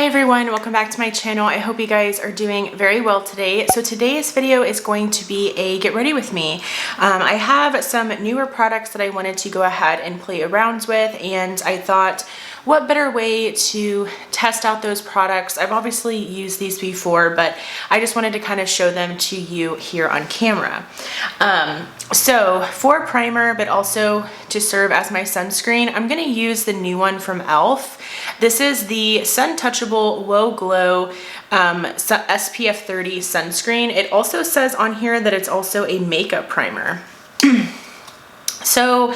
Hi everyone, welcome back to my channel. I hope you guys are doing very well today. So today's video is going to be a get ready with me. I have some newer products that I wanted to go ahead and play around with, and I thought what better way to test out those products. I've obviously used these before, but I just wanted to kind of show them to you here on camera. So for primer, but also to serve as my sunscreen, I'm going to use the new one from e.l.f. This is the Sun Touchable Low Glow SPF 30 sunscreen. It also says on here that it's also a makeup primer. So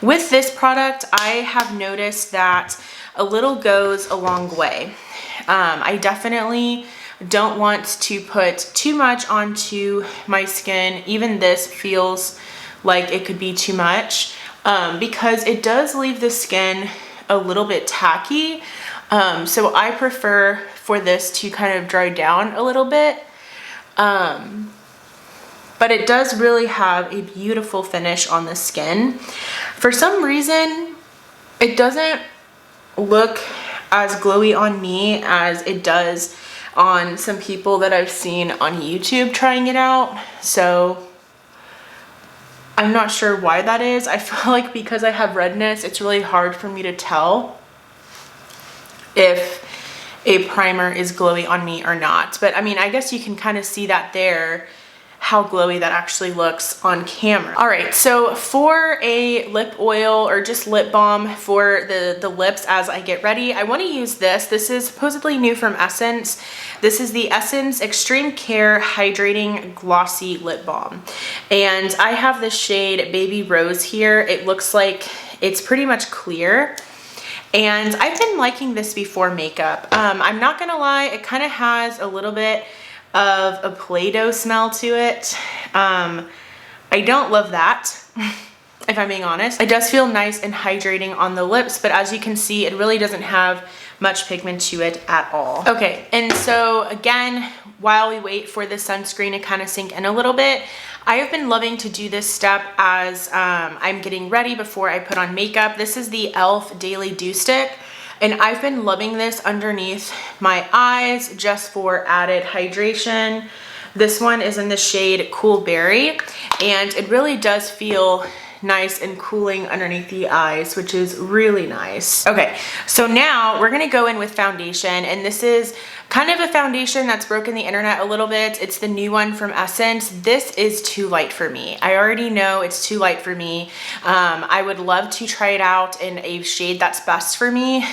with this product, I have noticed that a little goes a long way. I definitely don't want to put too much onto my skin. Even this feels like it could be too much because it does leave the skin a little bit tacky. So I prefer for this to kind of dry down a little bit. But it does really have a beautiful finish on the skin. For some reason, it doesn't look as glowy on me as it does on some people that I've seen on YouTube trying it out. So I'm not sure why that is. I feel like because I have redness, it's really hard for me to tell if a primer is glowy on me or not. But I mean, I guess you can kind of see that there, how glowy that actually looks on camera. All right, so for a lip oil or just lip balm for the lips as I get ready, I wanna use this. This is supposedly new from Essence. This is the Essence Extreme Care Hydrating Glossy Lip Balm. And I have the shade Baby Rose here. It looks like it's pretty much clear. And I've been liking this before makeup. I'm not gonna lie, it kind of has a little bit of a Play-Doh smell to it. I don't love that, if I'm being honest. It does feel nice and hydrating on the lips, but as you can see, it really doesn't have much pigment to it at all. Okay, and so again, while we wait for the sunscreen to kind of sink in a little bit, I have been loving to do this step as I'm getting ready before I put on makeup. This is the e.l.f. Daily Dew Stick. And I've been loving this underneath my eyes just for added hydration. This one is in the shade Cool Berry, and it really does feel nice and cooling underneath the eyes, which is really nice. Okay, so now we're gonna go in with foundation, and this is kind of a foundation that's broken the internet a little bit. It's the new one from Essence. This is too light for me. I already know it's too light for me. I would love to try it out in a shade that's best for me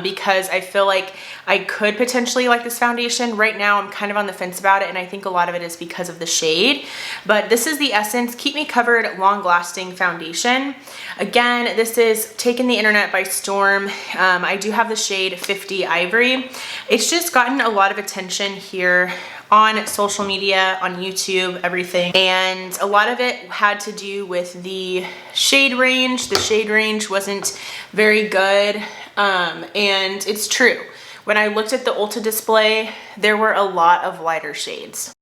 because I feel like I could potentially like this foundation. Right now, I'm kind of on the fence about it, and I think a lot of it is because of the shade. But this is the Essence Keep Me Covered Long Lasting Foundation. Again, this is taken the internet by storm. I do have the shade 50 Ivory. It's just gotten a lot of attention here on social media, on YouTube, everything. And a lot of it had to do with the shade range. The shade range wasn't very good. And it's true. When I looked at the Ulta display, there were a lot of lighter shades.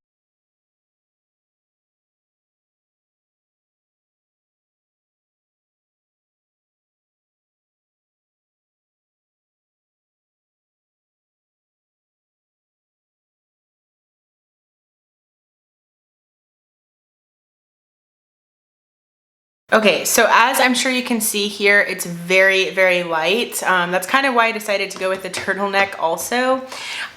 Okay, so as I'm sure you can see here, it's very, very light. That's kind of why I decided to go with the turtleneck also.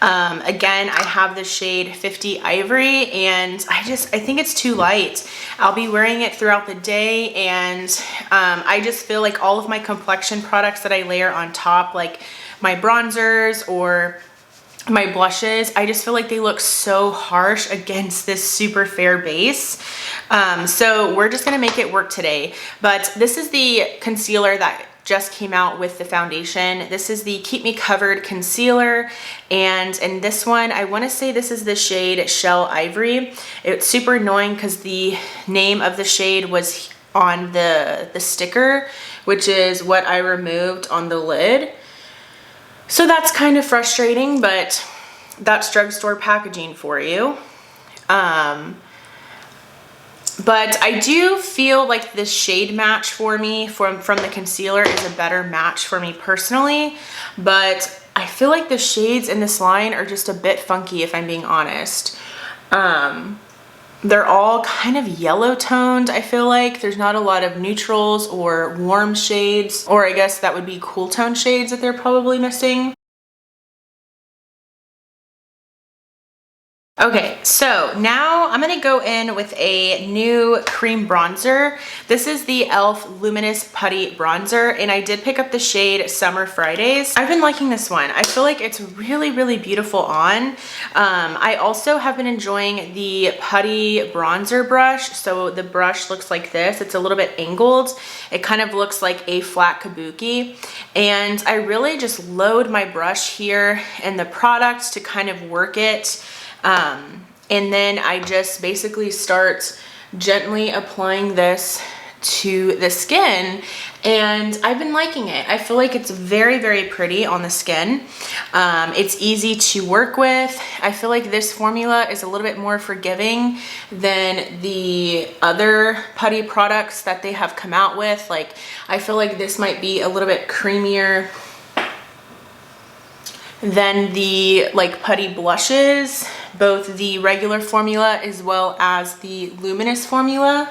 Again, I have the shade 50 Ivory, and I think it's too light. I'll be wearing it throughout the day, and I just feel like all of my complexion products that I layer on top, like my bronzers or my blushes, I just feel like they look so harsh against this super fair base. So we're just gonna make it work today. But this is the concealer that just came out with the foundation. This is the Keep Me Covered Concealer. And in this one, I wanna say this is the shade Shell Ivory. It's super annoying because the name of the shade was on the sticker, which is what I removed on the lid. So that's kind of frustrating, but that's drugstore packaging for you. But I do feel like this shade match for me from the concealer is a better match for me personally, but I feel like the shades in this line are just a bit funky, if I'm being honest. They're all kind of yellow toned. I feel like there's not a lot of neutrals or warm shades, or I guess that would be cool tone shades that they're probably missing. Okay, so now I'm gonna go in with a new cream bronzer. This is the e.l.f. Luminous Putty Bronzer, and I did pick up the shade Summer Fridays. I've been liking this one. I feel like it's really, really beautiful on. I also have been enjoying the Putty Bronzer brush. So the brush looks like this. It's a little bit angled. It kind of looks like a flat kabuki. And I really just load my brush here in the product to kind of work it. And then I just basically start gently applying this to the skin, and I've been liking it. I feel like it's very, very pretty on the skin. It's easy to work with. I feel like this formula is a little bit more forgiving than the other putty products that they have come out with. Like, I feel like this might be a little bit creamier than the like putty blushes, both the regular formula as well as the luminous formula.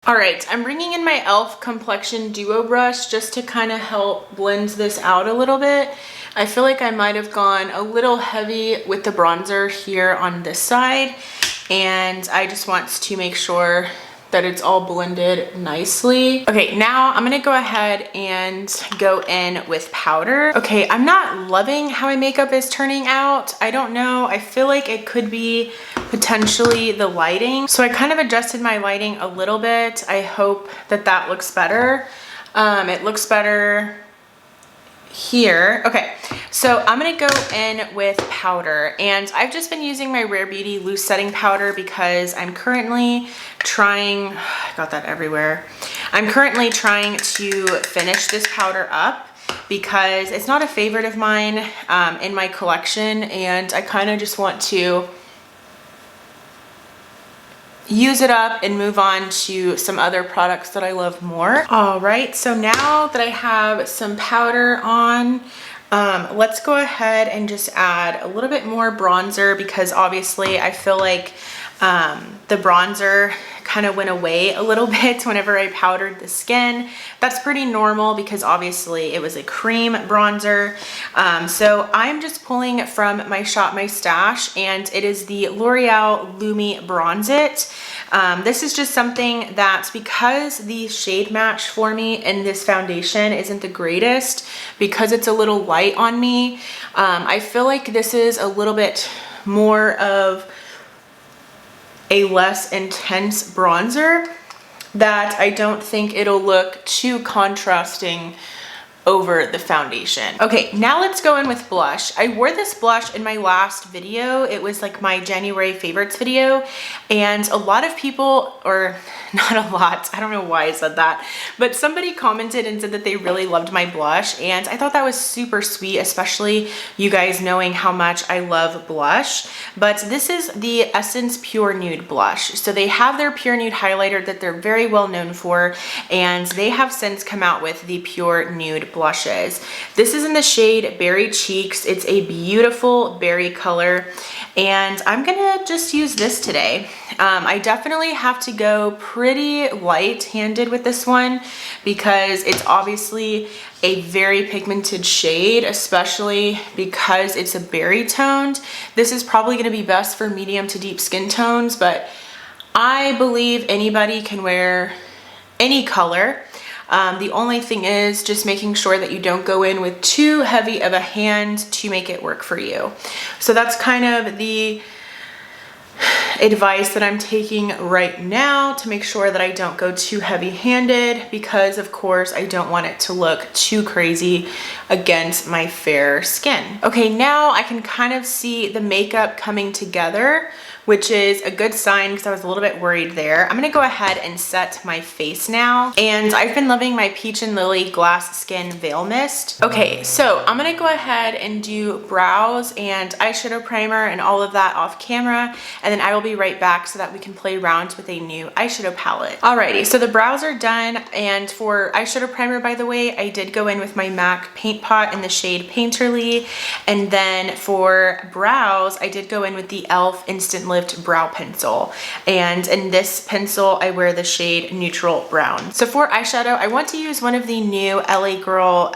All right, I'm bringing in my e.l.f. Complexion Duo brush just to kind of help blend this out a little bit. I feel like I might have gone a little heavy with the bronzer here on this side, and I just want to make sure that it's all blended nicely. Okay, now I'm gonna go ahead and go in with powder. Okay, I'm not loving how my makeup is turning out. I don't know, I feel like it could be potentially the lighting. So I kind of adjusted my lighting a little bit. I hope that that looks better. It looks better here. Okay, so I'm gonna go in with powder, and I've just been using my Rare Beauty loose setting powder because I'm currently trying, I got that everywhere. I'm currently trying to finish this powder up because it's not a favorite of mine in my collection, and I kind of just want to use it up and move on to some other products that I love more. All right, so now that I have some powder on, let's go ahead and just add a little bit more bronzer, because obviously I feel like the bronzer kind of went away a little bit whenever I powdered the skin. That's pretty normal because obviously it was a cream bronzer. So I'm just pulling from my Shop My Stash, and it is the L'Oreal Lumi Bronze It. This is just something that, because the shade match for me in this foundation isn't the greatest, because it's a little light on me, I feel like this is a little bit more of a less intense bronzer, that I don't think it'll look too contrasting over the foundation. Okay, now let's go in with blush. I wore this blush in my last video. It was like my January favorites video, and a lot of people, or not a lot, I don't know why I said that, but somebody commented and said that they really loved my blush, and I thought that was super sweet, especially you guys knowing how much I love blush. But this is the Essence Pure Nude blush. So they have their Pure Nude highlighter that they're very well known for, and they have since come out with the Pure Nude blushes. This is in the shade Berry Cheeks. It's a beautiful berry color, and I'm gonna just use this today. I definitely have to go pretty light-handed with this one because it's obviously a very pigmented shade, especially because it's a berry toned. This is probably gonna be best for medium to deep skin tones, but I believe anybody can wear any color. The only thing is just making sure that you don't go in with too heavy of a hand to make it work for you. So that's kind of the advice that I'm taking right now, to make sure that I don't go too heavy-handed, because of course I don't want it to look too crazy against my fair skin. Okay, now I can kind of see the makeup coming together which is a good sign because I was a little bit worried there. I'm gonna go ahead and set my face now. And I've been loving my Peach and Lily Glass Skin Veil Mist. Okay, so I'm gonna go ahead and do brows and eyeshadow primer and all of that off camera. And then I will be right back so that we can play around with a new eyeshadow palette. Alrighty, so the brows are done. And for eyeshadow primer, by the way, I did go in with my MAC Paint Pot in the shade Painterly. And then for brows, I did go in with the e.l.f. Instant Lift Brow Pencil. And in this pencil, I wear the shade Neutral Brown. So for eyeshadow, I want to use one of the new LA Girl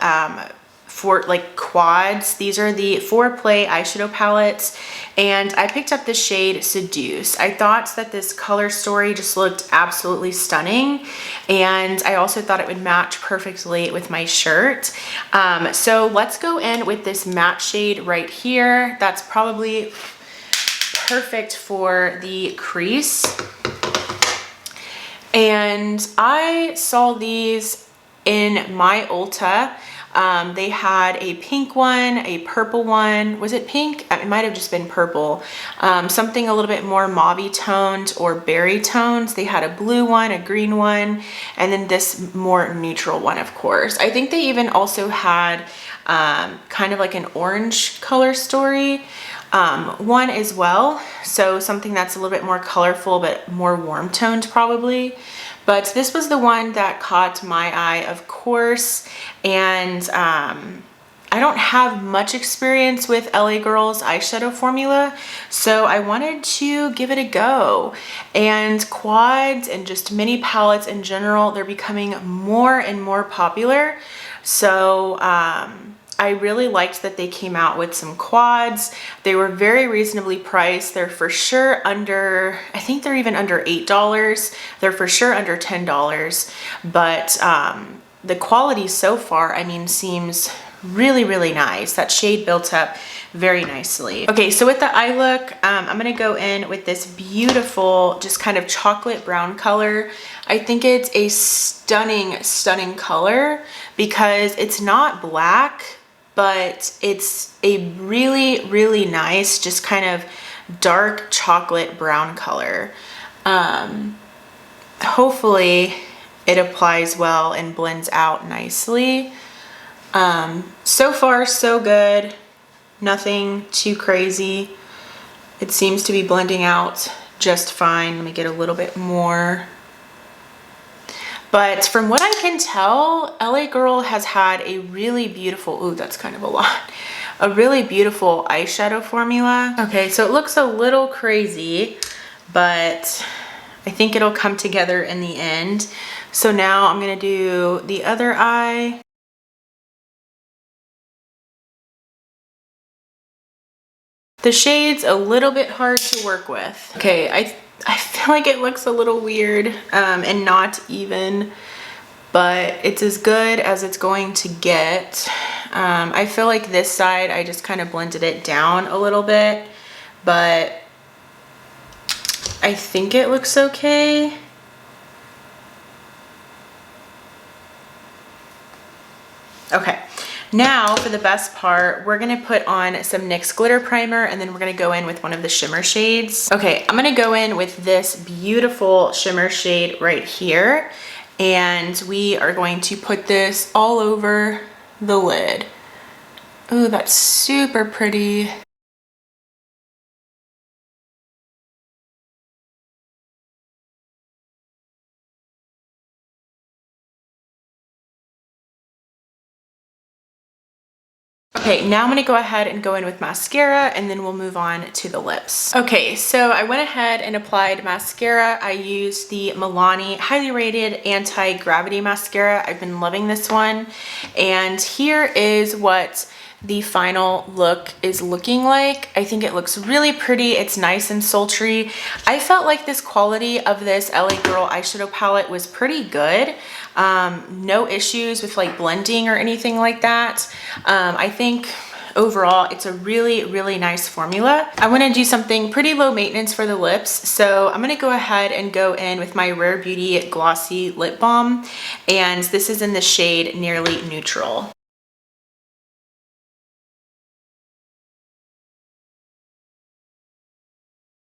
for like quads. These are the 4Play eyeshadow palettes, and I picked up the shade Seduce. I thought that this color story just looked absolutely stunning, and I also thought it would match perfectly with my shirt. So let's go in with this matte shade right here. That's probably perfect for the crease. And I saw these in my Ulta. They had a pink one, a purple one. Was it pink? It might have just been purple. Something a little bit more mauve toned or berry toned. They had a blue one, a green one, and then this more neutral one, of course. I think they even also had kind of like an orange color story one as well. So something that's a little bit more colorful but more warm toned probably. But this was the one that caught my eye, of course. And I don't have much experience with LA Girl's eyeshadow formula, so I wanted to give it a go. And quads and just mini palettes in general, they're becoming more and more popular. So I really liked that they came out with some quads. They were very reasonably priced. They're for sure under, I think they're even under $8. They're for sure under $10, but the quality so far, I mean, seems really, really nice. That shade built up very nicely. Okay, so with the eye look, I'm gonna go in with this beautiful, just kind of chocolate brown color. I think it's a stunning, stunning color because it's not black, but it's a really, really nice, just kind of dark chocolate brown color. Hopefully it applies well and blends out nicely. So far, so good. Nothing too crazy. It seems to be blending out just fine. Let me get a little bit more. But from what I can tell, LA Girl has had a really beautiful, ooh, that's kind of a lot, a really beautiful eyeshadow formula. Okay, so it looks a little crazy, but I think it'll come together in the end. So now I'm gonna do the other eye. The shade's a little bit hard to work with. Okay, I feel like it looks a little weird and not even, but it's as good as it's going to get. I feel like this side, I just kind of blended it down a little bit, but I think it looks okay. Okay. Now for the best part, we're gonna put on some NYX glitter primer, and then we're gonna go in with one of the shimmer shades. Okay, I'm gonna go in with this beautiful shimmer shade right here, and we are going to put this all over the lid. Ooh, that's super pretty. Okay, now I'm gonna go ahead and go in with mascara, and then we'll move on to the lips. Okay, so I went ahead and applied mascara. I used the Milani Highly Rated Anti-Gravity Mascara. I've been loving this one. And here is what the final look is looking like. I think it looks really pretty. It's nice and sultry. I felt like this quality of this LA Girl eyeshadow palette was pretty good. No issues with like blending or anything like that. I think overall it's a really, really nice formula. I want to do something pretty low maintenance for the lips, so I'm going to go ahead and go in with my Rare Beauty Glossy Lip Balm, and this is in the shade Nearly Neutral.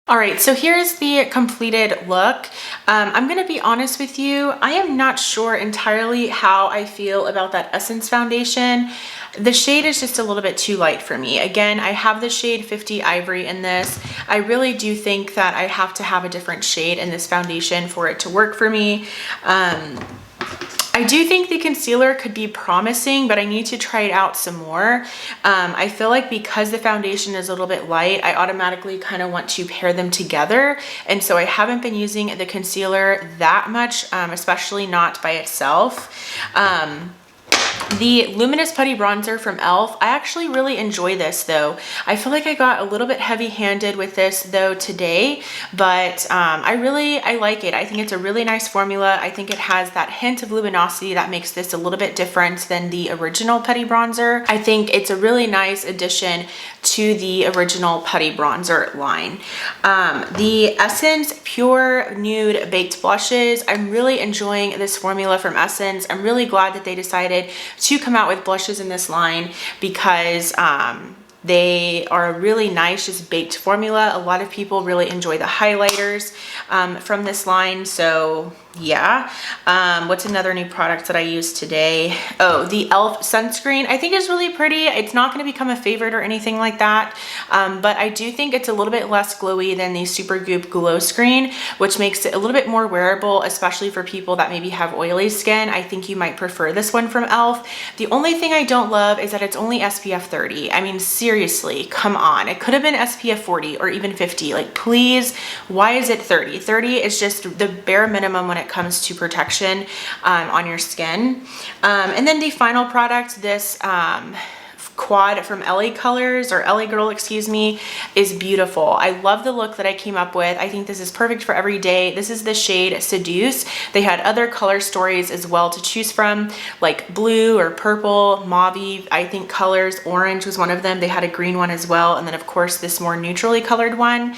All right, so here's the completed look. I'm gonna be honest with you, I am not sure entirely how I feel about that Essence foundation. The shade is just a little bit too light for me. Again, I have the shade 50 Ivory in this. I really do think that I have to have a different shade in this foundation for it to work for me. I do think the concealer could be promising, but I need to try it out some more. I feel like because the foundation is a little bit light, I automatically kind of want to pair them together. And so I haven't been using the concealer that much, especially not by itself. The Luminous Putty Bronzer from e.l.f. I actually really enjoy this though. I feel like I got a little bit heavy-handed with this though today, but I like it. I think it's a really nice formula. I think it has that hint of luminosity that makes this a little bit different than the original Putty Bronzer. I think it's a really nice addition to the original Putty Bronzer line. The Essence Pure Nude Baked Blushes, I'm really enjoying this formula from Essence. I'm really glad that they decided to come out with blushes in this line because they are a really nice just baked formula. A lot of people really enjoy the highlighters from this line, so yeah. What's another new product that I used today? Oh, the e.l.f. sunscreen I think is really pretty. It's not going to become a favorite or anything like that, but I do think it's a little bit less glowy than the Supergoop Glow Screen, which makes it a little bit more wearable, especially for people that maybe have oily skin. I think you might prefer this one from e.l.f. The only thing I don't love is that it's only SPF 30. I mean, seriously, come on. It could have been SPF 40 or even 50. Like, please, why is it 30? 30 is just the bare minimum when it comes to protection on your skin. And then the final product, this quad from LA Colors, or LA Girl, excuse me, is beautiful. I love the look that I came up with. I think this is perfect for every day. This is the shade Seduce. They had other color stories as well to choose from, like blue or purple, mauve, I think colors. Orange was one of them. They had a green one as well. And then of course this more neutrally colored one.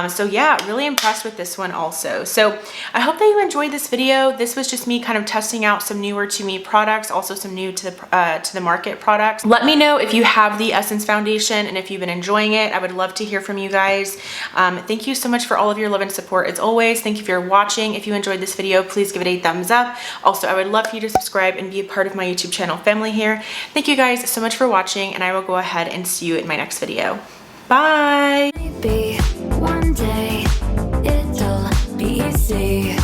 So yeah, really impressed with this one also. So I hope that you enjoyed this video. This was just me kind of testing out some newer to me products, also some new to the market products. Let me know if you have the Essence foundation and if you've been enjoying it. I would love to hear from you guys. Thank you so much for all of your love and support as always. Thank you for watching. If you enjoyed this video, please give it a thumbs up. Also, I would love for you to subscribe and be a part of my YouTube channel family here. Thank you guys so much for watching, and I will go ahead and see you in my next video. Bye! Maybe one day it'll be easy.